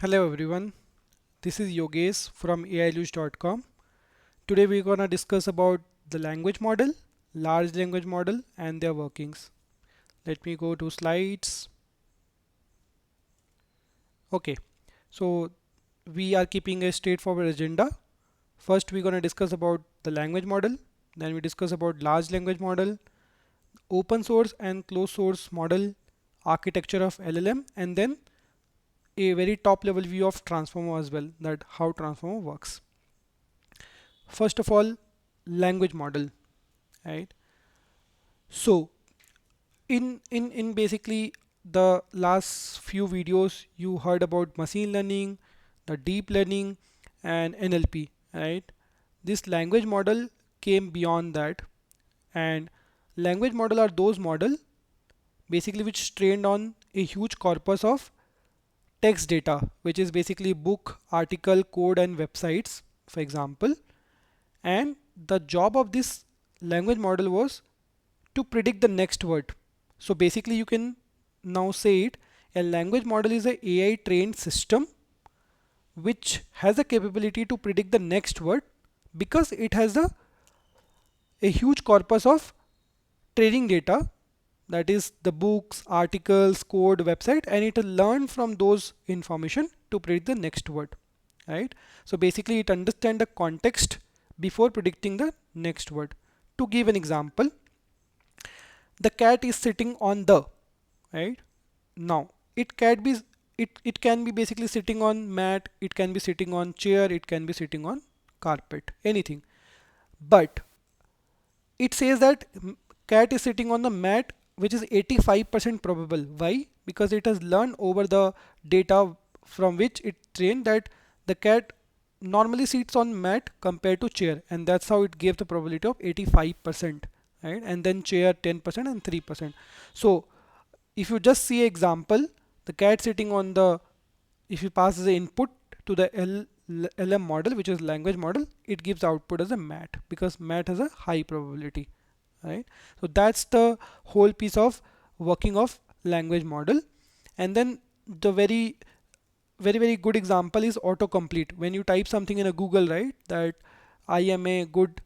Hello everyone, this is Yogesh from ailuge.com. Today we're gonna discuss about the language model, large language model and their workings. Let me go to slides. Okay, so we are keeping a straightforward agenda. First we're gonna discuss about the language model, then we discuss about large language model, open source and closed source model, architecture of LLM, and then a very top level view of transformer as well, that how transformer works. First of all, language model, right? So in basically the last few videos you heard about machine learning, the deep learning and NLP, right? This language model came beyond that, and language model are those model basically which trained on a huge corpus of text data, which is basically book, article, code and websites, for example. And the job of this language model was to predict the next word. So basically you can now say it, a language model is a AI trained system which has a capability to predict the next word because it has a huge corpus of training data, that is the books, articles, code, website, and it will learn from those information to predict the next word, right? So basically it understands the context before predicting the next word. To give an example, the cat is sitting on the, right? Now it can be basically sitting on mat, it can be sitting on chair, it can be sitting on carpet, anything. But it says that cat is sitting on the mat, which is 85% probable. Why? Because it has learned over the data from which it trained that the cat normally sits on mat compared to chair, and that's how it gave the probability of 85%, right? And then chair 10% and 3%. So if you just see example, the cat sitting on the, if you pass the input to the LM model, which is language model, it gives output as a mat because mat has a high probability, right? So that's the whole piece of working of language model. And then the very good example is autocomplete. When you type something in a Google, right, that I am a good,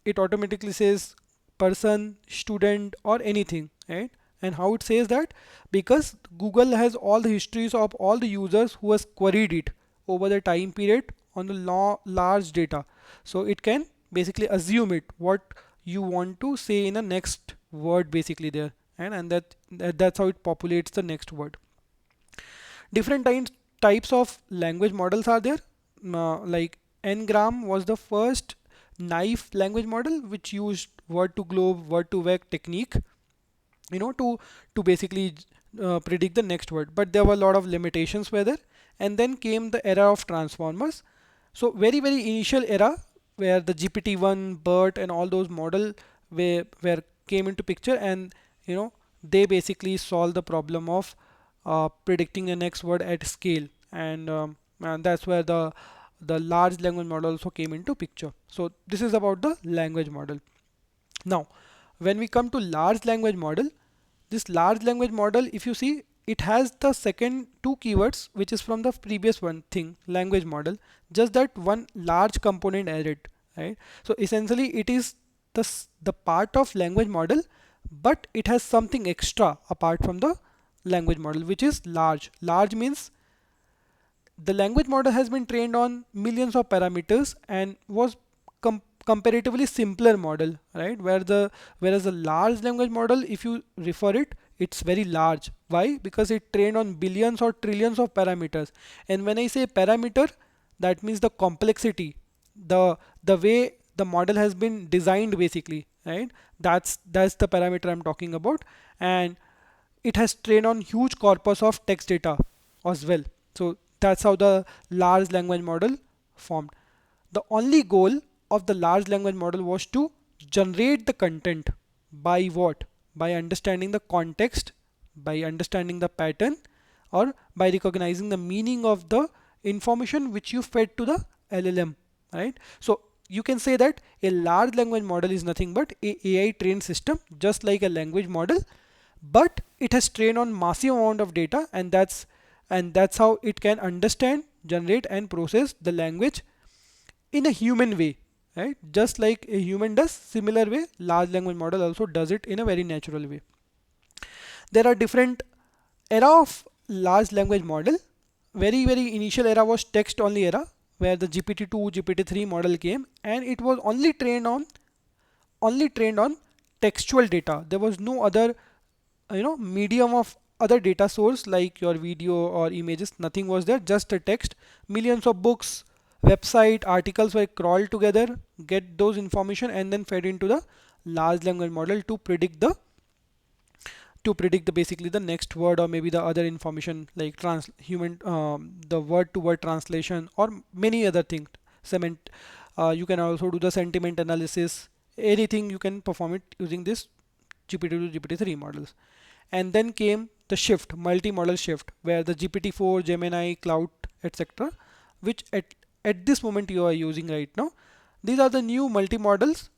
it automatically says person, student or anything, right? And how it says that? Because Google has all the histories of all the users who has queried it over the time period on the large data. So it can basically assume it what you want to say in a next word basically there, and that's how it populates the next word. Different types of language models are there. Like ngram was the first knife language model which used word to globe, word to vec technique, to basically predict the next word. But there were a lot of limitations were there, and then came the era of transformers. So very initial era where the GPT-1, BERT and all those model were came into picture, and they basically solve the problem of predicting the next word at scale, and that's where the large language model also came into picture. So this is about the language model. Now when we come to large language model, this large language model, if you see, it has the second two keywords which is from the previous one thing, language model, just that one large component added, right? So essentially it is the part of language model, but it has something extra apart from the language model, which is large means the language model has been trained on millions of parameters and was comparatively simpler model, right? Whereas the large language model, if you refer it, it's very large. Why? Because it trained on billions or trillions of parameters. And when I say parameter, that means the complexity, the way the model has been designed basically, right? That's the parameter I'm talking about. And it has trained on huge corpus of text data as well. So that's how the large language model formed. The only goal of the large language model was to generate the content by what? By understanding the context, by understanding the pattern, or by recognizing the meaning of the information which you fed to the LLM, right? So you can say that a large language model is nothing but a AI trained system, just like a language model, but it has trained on massive amount of data, and and that's how it can understand, generate and process the language in a human way, right? Just like a human does, similar way large language model also does it in a very natural way. There are different era of large language model. Very initial era was text only era, where the GPT-2 GPT-3 model came, and it was only trained on textual data. There was no other medium of other data source like your video or images. Nothing was there, just a text. Millions of books, website articles were crawled together, get those information and then fed into the large language model to predict basically the next word or maybe the other information like the word to word translation or many other things. Cement You can also do the sentiment analysis. Anything you can perform it using this GPT-2 GPT-3 models. And then came the shift, multi-model shift, where the GPT-4, Gemini, Cloud, etc., which at this moment you are using right now. These are the new multi-models.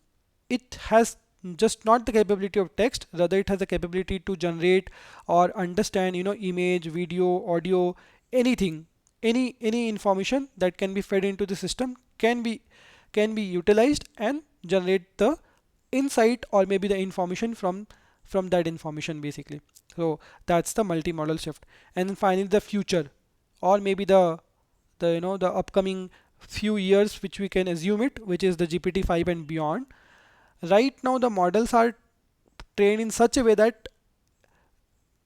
It has just not the capability of text, rather it has the capability to generate or understand image, video, audio, anything, any information that can be fed into the system can be utilized and generate the insight or maybe the information from that information basically. So that's the multi-model shift. And then finally the future, or maybe the upcoming few years, which we can assume it, which is the GPT-5 and beyond. Right now the models are trained in such a way that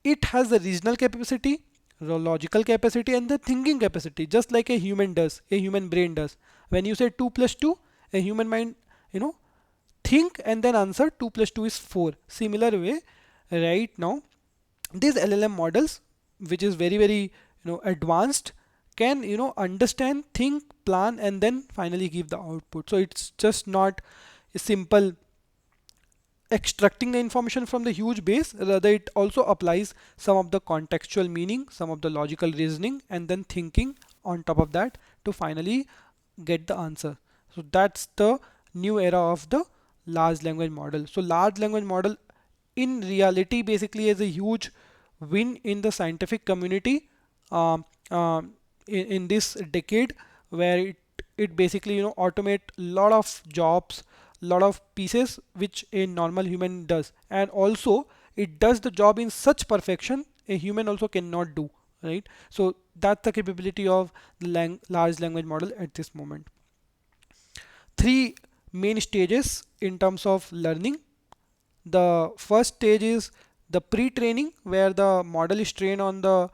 it has the regional capacity, the logical capacity and the thinking capacity, just like a human does, a human brain does. When you say 2 plus 2, a human mind you know think and then answer 2 plus 2 is 4. Similar way, right now these LLM models, which is very advanced, can understand, think, plan and then finally give the output. So it's just not a simple extracting the information from the huge base, rather it also applies some of the contextual meaning, some of the logical reasoning and then thinking on top of that to finally get the answer. So that's the new era of the large language model. So large language model in reality basically is a huge win in the scientific community, um, in this decade, where it basically automate a lot of jobs, lot of pieces which a normal human does, and also it does the job in such perfection a human also cannot do, right? So that's the capability of the large language model at this moment. Three main stages in terms of learning. The first stage is the pre-training, where the model is trained on the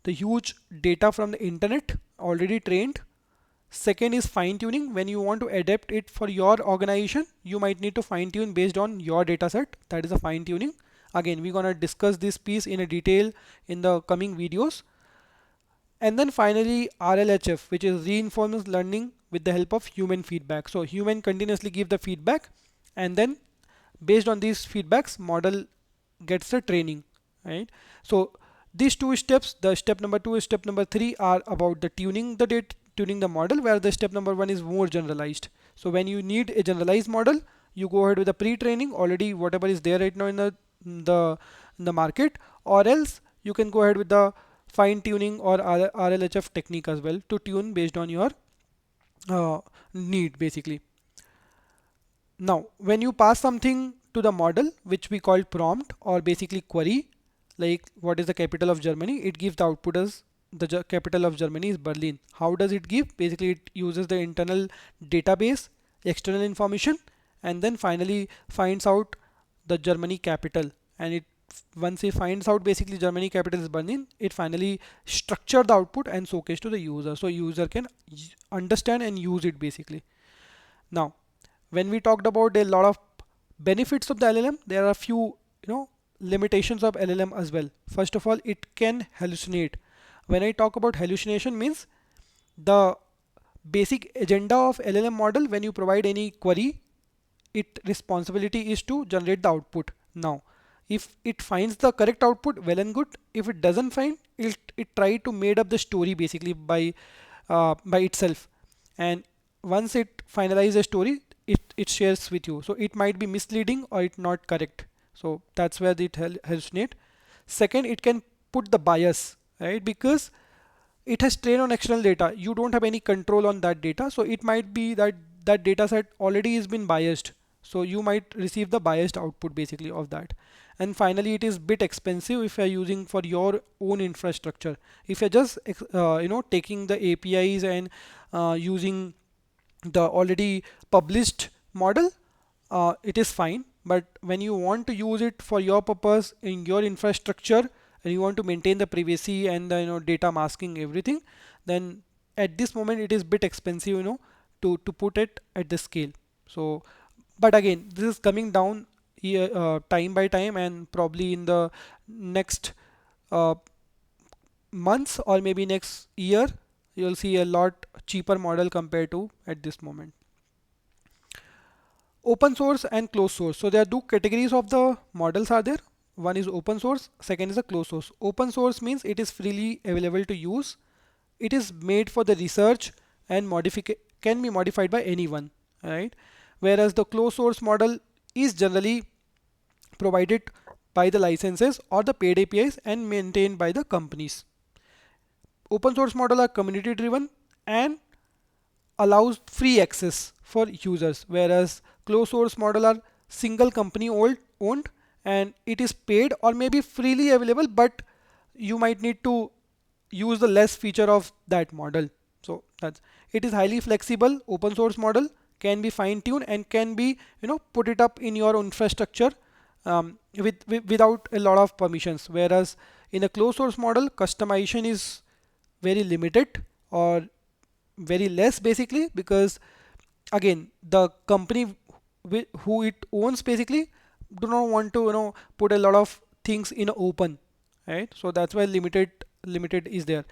huge data from the internet already trained. Second is fine tuning. When you want to adapt it for your organization, you might need to fine tune based on your data set. That is a fine tuning. Again, we're gonna discuss this piece in a detail in the coming videos. And then finally RLHF, which is reinforcement learning with the help of human feedback. So human continuously give the feedback, and then based on these feedbacks model gets the training, right? So these two steps, the step number 2 step number 3, are about the tuning the model, where the step number 1 is more generalized. So when you need a generalized model, you go ahead with the pre-training already, whatever is there right now the in the market, or else you can go ahead with the fine tuning or RLHF technique as well to tune based on your need basically. Now, when you pass something to the model, which we call prompt or basically query, like what is the capital of Germany, it gives the output as the capital of Germany is Berlin. How does it give? Basically, it uses the internal database, external information, and then finally finds out the Germany capital. And it once it finds out basically Germany capital is Berlin, it finally structure the output and showcase to the user, so user can understand and use it basically. Now, when we talked about a lot of benefits of the LLM, there are a few limitations of LLM as well. First of all, it can hallucinate. When I talk about hallucination, means the basic agenda of LLM model, when you provide any query, its responsibility is to generate the output. Now, if it finds the correct output, well and good. If it doesn't find, it try to made up the story basically by itself. And once it finalizes a story, it shares with you. So it might be misleading or it not correct. So that's where it hallucinate. Second, it can put the bias, right? Because it has trained on external data. You don't have any control on that data. So it might be that that data set already has been biased. So you might receive the biased output basically of that. And finally, it is bit expensive if you're using for your own infrastructure. If you're just taking the APIs and using the already published model, it is fine. But when you want to use it for your purpose in your infrastructure and you want to maintain the privacy and the data masking everything, then at this moment it is bit expensive, to put it at the scale. So, but again, this is coming down here, time by time, and probably in the next uh, months or maybe next year, you'll see a lot cheaper model compared to at this moment. Open source and closed source. So there are two categories of the models are there. One is open source, second is a closed source. Open source means it is freely available to use. It is made for the research and can be modified by anyone, right? Whereas the closed source model is generally provided by the licenses or the paid APIs and maintained by the companies. Open source model are community driven and allows free access for users, whereas closed source model are single company owned and it is paid or maybe freely available, but you might need to use the less feature of that model. So that's it is highly flexible. Open source model can be fine tuned and can be put it up in your infrastructure without a lot of permissions, whereas in a closed source model customization is very limited or very less basically, because again the company who it owns basically do not want to put a lot of things in open, right? So that's why limited is there.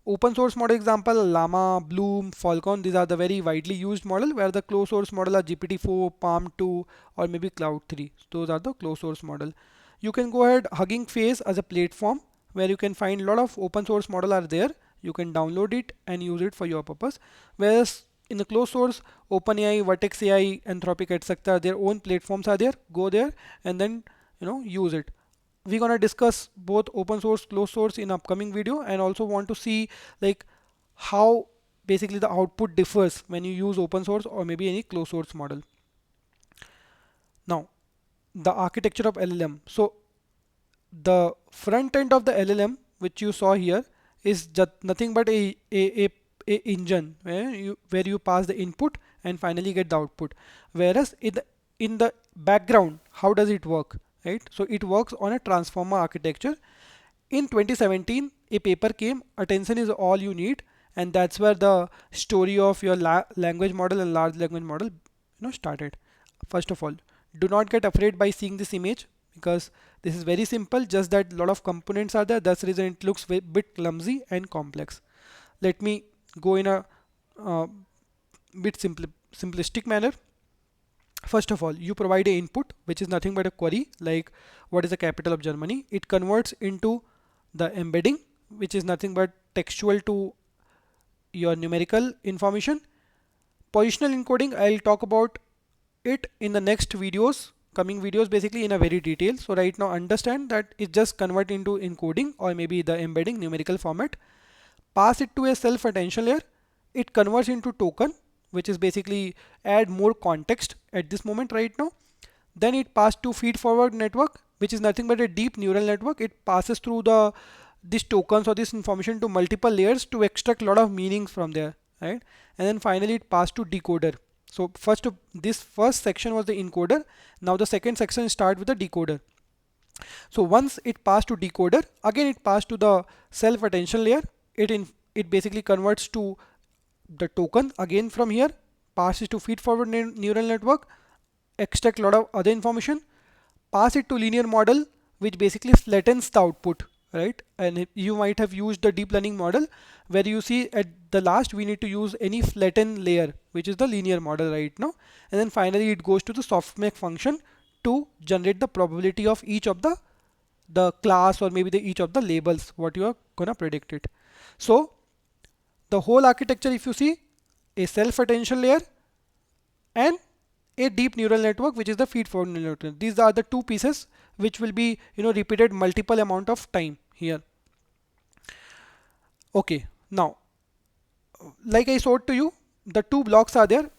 Open source model example, Llama, Bloom, Falcon, these are the very widely used model, where the closed source model are GPT-4, Palm 2 or maybe Cloud 3. Those are the closed source model. You can go ahead Hugging Face as a platform where you can find a lot of open source model are there. You can download it and use it for your purpose. Whereas in the closed source, OpenAI, Vertex AI, Anthropic, etc., their own platforms are there. Go there and then use it. We're gonna discuss both open source, closed source in upcoming video, and also want to see like how basically the output differs when you use open source or maybe any closed source model. Now, the architecture of LLM. So the front end of the LLM, which you saw here, is just nothing but a engine where you pass the input and finally get the output. Whereas in the background, how does it work, right? So it works on a transformer architecture. In 2017, a paper came, attention is all you need, and that's where the story of your language model and large language model started. First of all, do not get afraid by seeing this image, because this is very simple, just that a lot of components are there. That's the reason it looks a bit clumsy and complex. Let me go in a uh, bit simplistic manner. First of all, you provide a input, which is nothing but a query like what is the capital of Germany. It converts into the embedding, which is nothing but textual to your numerical information. Positional encoding, I'll talk about it in the next videos, coming videos basically in a very detail. So right now understand that it just convert into encoding or maybe the embedding numerical format. Pass it to a self attention layer. It converts into token, which is basically add more context at this moment right now. Then it passed to feed forward network, which is nothing but a deep neural network. It passes through these tokens or this information to multiple layers to extract a lot of meanings from there, right? And then finally it passed to decoder. So this first section was the encoder. Now the second section start with the decoder. So once it passed to decoder, again it passed to the self attention layer. It basically converts to the token again from here, passes to feed forward neural network, extract a lot of other information, pass it to linear model, which basically flattens the output, right? And you might have used the deep learning model where you see at the last we need to use any flatten layer, which is the linear model right now. And then finally it goes to the softmax function to generate the probability of each of the class or maybe each of the labels what you are gonna predict it. So the whole architecture, if you see, a self attention layer and a deep neural network, which is the feed forward neural network. These are the two pieces which will be repeated multiple amount of time here. Okay, now like I showed to you, the two blocks are there.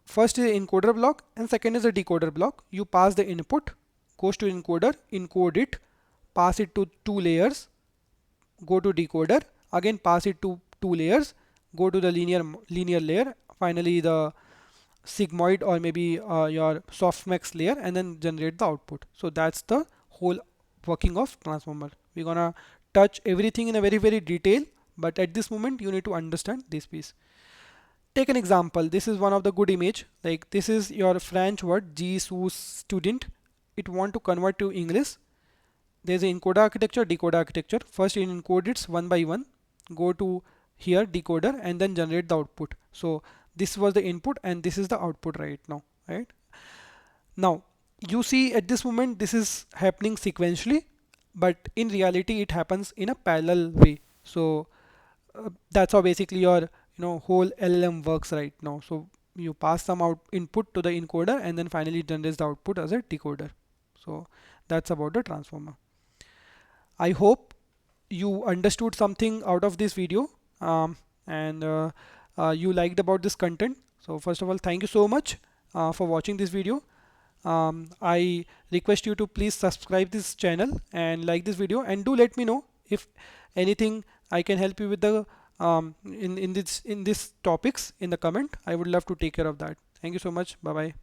First is encoder block and second is a decoder block. You pass the input, goes to encoder, encode it, pass it to two layers, go to decoder, again pass it to two layers, go to the linear layer, finally the sigmoid or maybe your softmax layer, and then generate the output. So that's the whole working of transformer. We're gonna touch everything in a very detail, but at this moment you need to understand this piece. Take an example. This is one of the good image. Like this is your French word G sous student. It want to convert to English. There's an encoder architecture, decoder architecture. First you encode it one by one. Go to here decoder and then generate the output. So this was the input and this is the output right now. Right now you see at this moment this is happening sequentially, but in reality it happens in a parallel way. So that's how basically your whole LLM works right now. So you pass some out input to the encoder and then finally generates the output as a decoder. So that's about the transformer. I hope you understood something out of this video, and you liked about this content. So first of all, thank you so much for watching this video. I request you to please subscribe this channel and like this video, and do let me know if anything I can help you with the in this topics in the comment. I would love to take care of that. Thank you so much. Bye bye.